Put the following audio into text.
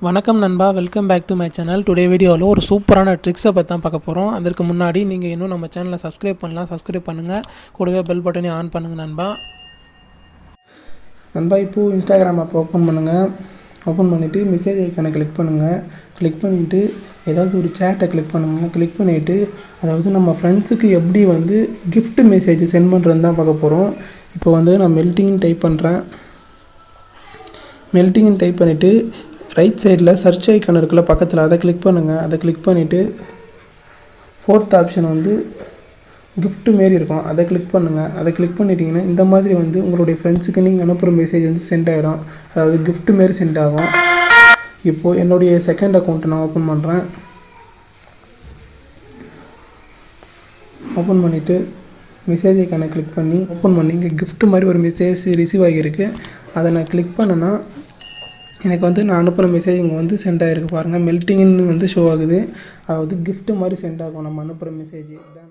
வணக்கம் நண்பா, welcome back to my channel. Today வீடியோவில் ஒரு சூப்பரான ட்ரிக்ஸை பற்றி தான் பார்க்க போகிறோம். அதற்கு முன்னாடி நீங்கள் இன்னும் நம்ம சேனலை சப்ஸ்கிரைப் பண்ணுங்கள். கூடவே பெல் பட்டனையும் ஆன் பண்ணுங்கள் நண்பா. இப்போது இன்ஸ்டாகிராம் ஆப் ஓப்பன் பண்ணுங்கள். ஓப்பன் பண்ணிவிட்டு மெசேஜ் ஐக்கானை கிளிக் பண்ணுங்கள். கிளிக் பண்ணிவிட்டு ஏதாவது ஒரு சேட்டை கிளிக் பண்ணுங்கள். கிளிக் பண்ணிவிட்டு அதாவது நம்ம ஃப்ரெண்ட்ஸுக்கு எப்படி கிஃப்ட் மெசேஜ் சென்ட் பண்ணுறதுன்னு தான் பார்க்க போகிறோம். இப்போ நான் மெல்ட்டிங்னு டைப் பண்ணுறேன். மெல்ட்டிங்னு டைப் பண்ணிவிட்டு ரைட் சைடில் சர்ச் ஐக்கான் இருக்குல்ல பக்கத்தில், அதை கிளிக் பண்ணுங்கள். அதை கிளிக் பண்ணிவிட்டு ஃபோர்த் ஆப்ஷன் கிஃப்ட் மாரி இருக்கும், அதை கிளிக் பண்ணுங்கள். அதை கிளிக் பண்ணிட்டீங்கன்னா இந்த மாதிரி உங்களுடைய ஃப்ரெண்ட்ஸுக்கு நீங்கள் அனுப்புகிற மெசேஜ் சென்ட் ஆகிடும். அதாவது கிஃப்ட் மாரி சென்ட் ஆகும். இப்போது என்னுடைய செகண்ட் அக்கௌண்ட்டை நான் ஓப்பன் பண்ணுறேன். ஓப்பன் பண்ணிவிட்டு மெசேஜ் ஐக்கானை கிளிக் பண்ணி ஓப்பன் பண்ணி இங்கே கிஃப்ட் மாதிரி ஒரு மெசேஜ் ரிசீவ் ஆகியிருக்கு. அதை நான் கிளிக் பண்ணேன்னா எனக்கு நான் அனுப்புகிற மெசேஜ் இங்கே சென்ட் ஆகிருக்கு பாருங்கள். மெல்ட்டிங்னு ஷோ ஆகுது. அதாவது கிஃப்ட் மாதிரி சென்ட் ஆகும் நம்ம அனுப்புகிற மெசேஜ். இதான்